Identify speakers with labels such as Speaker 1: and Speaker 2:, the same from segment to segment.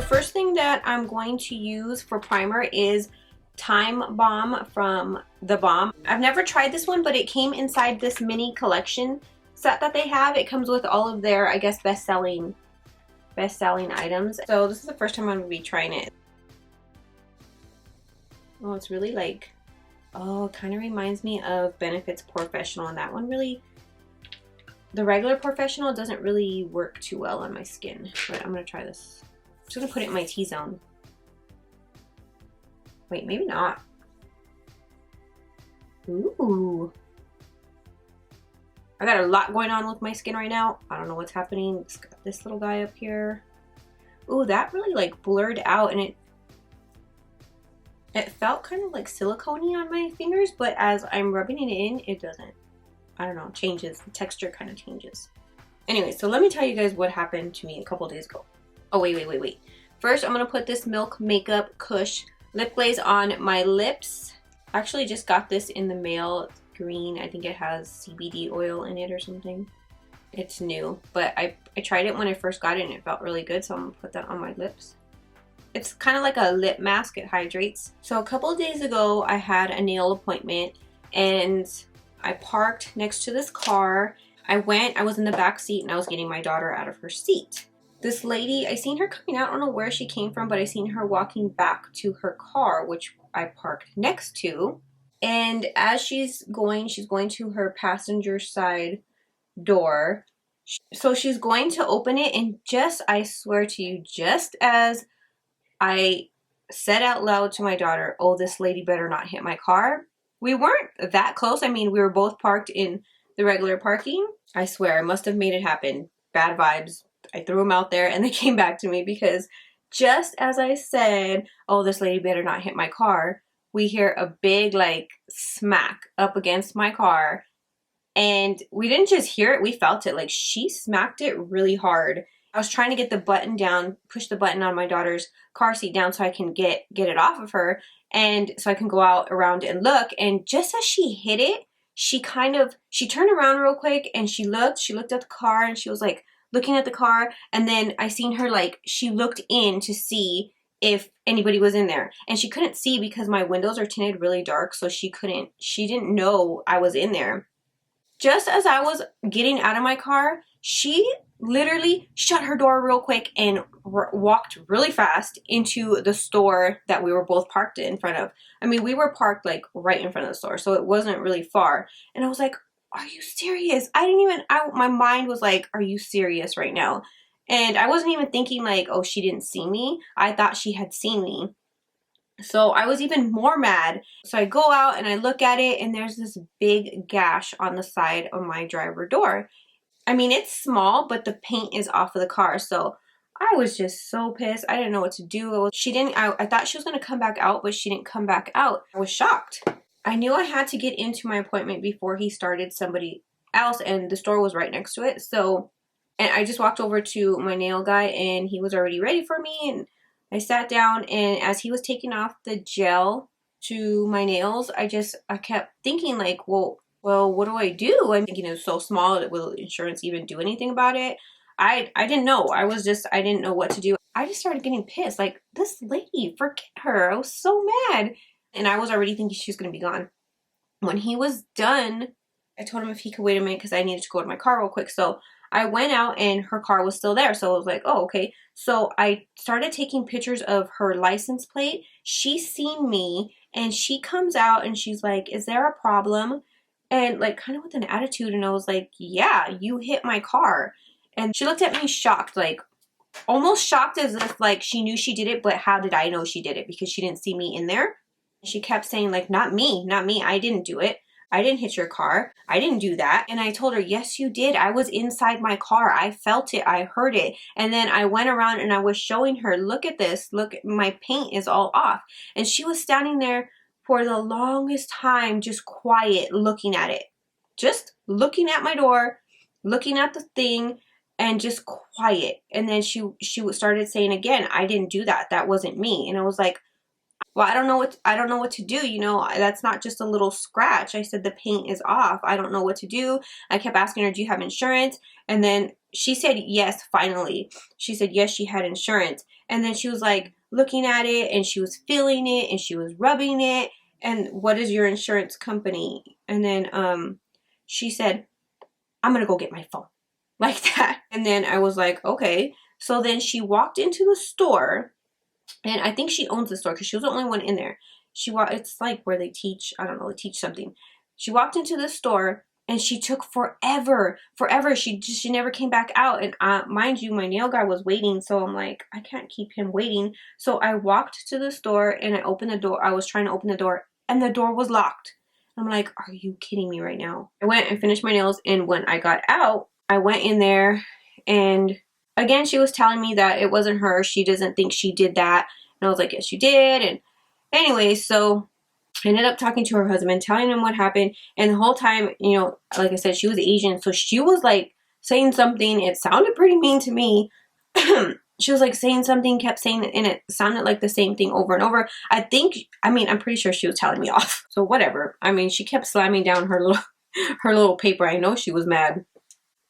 Speaker 1: first thing that I'm going to use for primer is Time Bomb from The Balm. I've never tried this one, but it came inside this mini collection set that they have. It comes with all of their, I guess, best-selling items. So this is the first time I'm going to be trying it. Oh, it's really like, oh, it kind of reminds me of Benefit's Professional, and that one really, the regular Professional doesn't really work too well on my skin, but I'm going to try this. I'm just going to put it in my T-zone. Wait, maybe not. Ooh. I got a lot going on with my skin right now. I don't know what's happening. It's got this little guy up here. Ooh, that really like blurred out, and it felt kind of like silicone-y on my fingers, but as I'm rubbing it in, it doesn't. I don't know, changes. The texture kind of changes. Anyway, so let me tell you guys what happened to me a couple days ago. Oh, wait. First, I'm going to put this Milk Makeup Kush lip glaze on my lips. I actually just got this in the mail. It's green. I think it has CBD oil in it or something. It's new, but I tried it when I first got it and it felt really good, so I'm going to put that on my lips. It's kind of like a lip mask. It hydrates. So a couple of days ago, I had a nail appointment and I parked next to this car. I was in the back seat and I was getting my daughter out of her seat. This lady, I seen her coming out. I don't know where she came from, but I seen her walking back to her car, which I parked next to. And as she's going to her passenger side door. So she's going to open it, and I swear to you, just as I said out loud to my daughter, oh, this lady better not hit my car. We weren't that close. I mean, we were both parked in the regular parking. I swear, I must have made it happen. Bad vibes. I threw them out there and they came back to me because just as I said, oh, this lady better not hit my car, we hear a big like smack up against my car. And we didn't just hear it, we felt it. Like she smacked it really hard. I was trying to get the button down, push the button on my daughter's car seat down so I can get it off of her and so I can go out around and look. And just as she hit it, she turned around real quick and she looked at the car and she was like looking at the car. And then I seen her like, she looked in to see if anybody was in there. And she couldn't see because my windows are tinted really dark. So she didn't know I was in there. Just as I was getting out of my car, she literally shut her door real quick and walked really fast into the store that we were both parked in front of. I mean, we were parked like right in front of the store, so it wasn't really far. And I was like, are you serious? My mind was like, are you serious right now? And I wasn't even thinking like, oh, she didn't see me. I thought she had seen me. So I was even more mad. So I go out and I look at it and there's this big gash on the side of my driver door. I mean, it's small, but the paint is off of the car. So I was just so pissed. I didn't know what to do. I thought she was going to come back out, but she didn't come back out. I was shocked. I knew I had to get into my appointment before he started somebody else, and the store was right next to it. So, and I just walked over to my nail guy and he was already ready for me. And I sat down, and as he was taking off the gel to my nails, I kept thinking like, well, what do I do? I'm thinking it's so small. Will insurance even do anything about it? I didn't know. I didn't know what to do. I just started getting pissed. Like, this lady, forget her. I was so mad. And I was already thinking she was going to be gone. When he was done, I told him if he could wait a minute because I needed to go to my car real quick. So I went out and her car was still there. So I was like, oh, okay. So I started taking pictures of her license plate. She's seen me and she comes out and she's like, is there a problem? And like kind of with an attitude. And I was like, yeah, you hit my car. And she looked at me shocked, like almost shocked as if like she knew she did it. But how did I know she did it? Because she didn't see me in there. She kept saying like, not me. I didn't do it. I didn't hit your car. I didn't do that. And I told her, yes, you did. I was inside my car. I felt it. I heard it. And then I went around and I was showing her, look at this. Look, my paint is all off. And she was standing there for the longest time, just quiet, looking at it. Just looking at my door, looking at the thing, and just quiet. And then she started saying again, I didn't do that. That wasn't me. And I was like, well, I don't know what to do. You know, that's not just a little scratch. I said the paint is off. I don't know what to do. I kept asking her, do you have insurance? And then she said yes, finally. She said yes, she had insurance. And then she was like looking at it and she was feeling it and she was rubbing it. And what is your insurance company? And then she said, I'm gonna go get my phone. Like that. And then I was like, okay. So then she walked into the store, and I think she owns the store because she was the only one in there. It's like where they teach, I don't know, they teach something. She walked into the store and she took forever. She never came back out. And mind you, my nail guy was waiting, so I'm like, I can't keep him waiting. So I walked to the store and I opened the door. I was trying to open the door and the door was locked. I'm like, are you kidding me right now? I went and finished my nails, and when I got out, I went in there, and again, she was telling me that it wasn't her. She doesn't think she did that. And I was like, yes, you did. And anyway, so I ended up talking to her husband, telling him what happened. And the whole time, you know, like I said, she was Asian. So she was like saying something. It sounded pretty mean to me. She was like saying something, kept saying it, and it sounded like the same thing over and over. I'm pretty sure she was telling me off. So whatever. I mean, she kept slamming down her little paper. I know she was mad.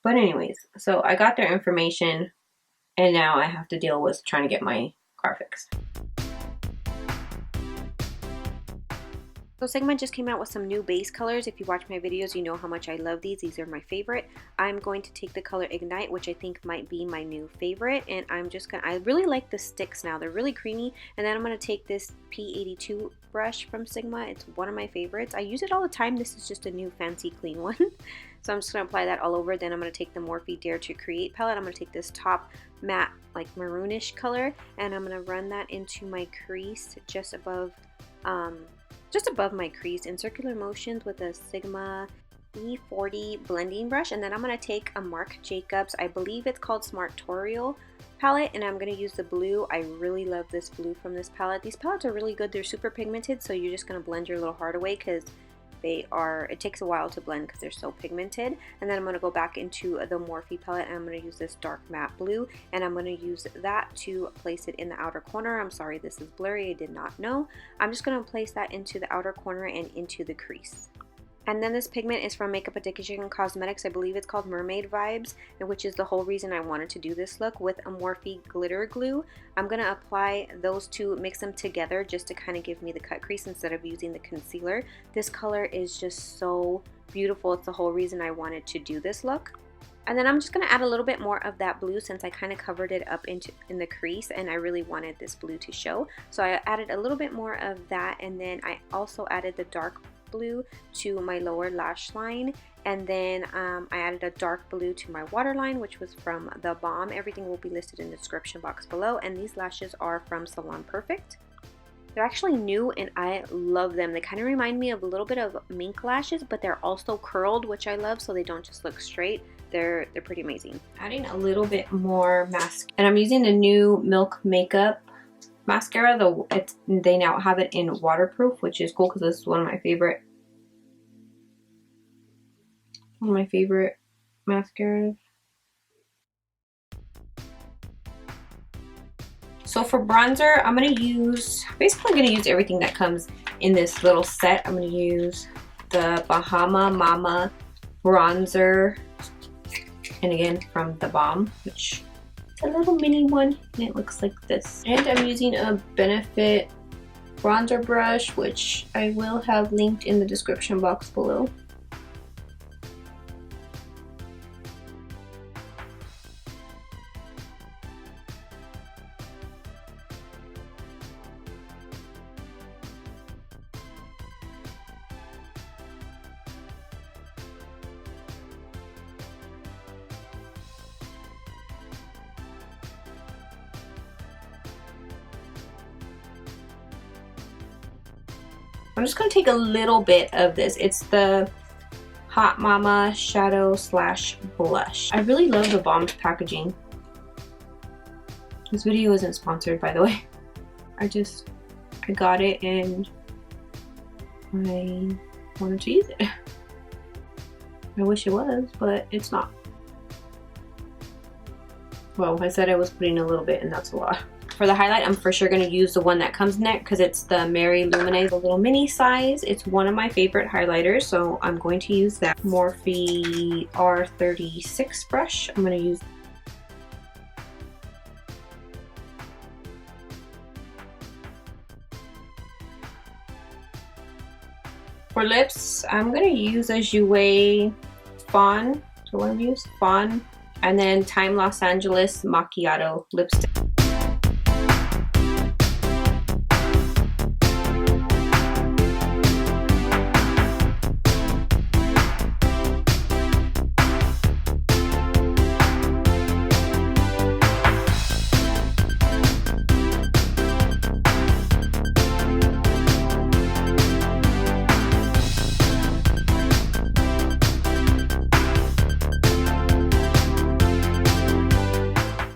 Speaker 1: But anyways, so I got their information, and now I have to deal with trying to get my car fixed. So Sigma just came out with some new base colors. If you watch my videos, you know how much I love these. These are my favorite. I'm going to take the color Ignite, which I think might be my new favorite. And I really like the sticks now. They're really creamy. And then I'm going to take this P82 brush from Sigma. It's one of my favorites. I use it all the time. This is just a new fancy clean one. So I'm just going to apply that all over. Then I'm going to take the Morphe Dare to Create palette. I'm going to take this top matte, like maroonish color. And I'm going to run that into my crease just above my crease in circular motions with a Sigma E40 blending brush. And then I'm going to take a Marc Jacobs, I believe it's called Smartorial palette, and I'm going to use the blue. I really love this blue from this palette. These palettes are really good. They're super pigmented, so you're just going to blend your little heart away because it takes a while to blend because they're so pigmented. And then I'm going to go back into the Morphe palette, and I'm going to use this dark matte blue, and I'm going to use that to place it in the outer corner. I'm sorry, this is blurry, I did not know. I'm just going to place that into the outer corner and into the crease. And then this pigment is from Makeup Addiction Cosmetics. I believe it's called Mermaid Vibes, which is the whole reason I wanted to do this look with a Morphe glitter glue. I'm going to apply those two, mix them together just to kind of give me the cut crease instead of using the concealer. This color is just so beautiful. It's the whole reason I wanted to do this look. And then I'm just going to add a little bit more of that blue since I kind of covered it up in the crease, and I really wanted this blue to show. So I added a little bit more of that, and then I also added the dark blue to my lower lash line, and then I added a dark blue to my waterline, which was from the Balm. Everything will be listed in the description box below, and these lashes are from Salon Perfect. They're actually new and I love them. They kind of remind me of a little bit of mink lashes, but they're also curled, which I love, so they don't just look straight. They're pretty amazing. Adding a little bit more mascara, and I'm using the new Milk Makeup mascara. They now have it in waterproof, which is cool because this is one of my favorite mascaras. So for bronzer, I'm gonna use everything that comes in this little set. I'm gonna use the Bahama Mama bronzer, and again from the Balm, which is a little mini one, and it looks like this. And I'm using a Benefit bronzer brush, which I will have linked in the description box below. I'm just going to take a little bit of this. It's the Hot Mama Shadow / Blush. I really love the Balm's packaging. This video isn't sponsored, by the way. I got it and I wanted to use it. I wish it was, but it's not. Well, I said I was putting a little bit and that's a lot. For the highlight, I'm for sure going to use the one that comes next because it's the Mary Luminize, a little mini size. It's one of my favorite highlighters, so I'm going to use that Morphe R36 brush. I'm going to use for lips. I'm going to use a Jouer Fawn. So what I'm using? Fawn. And then Time Los Angeles Macchiato lipstick.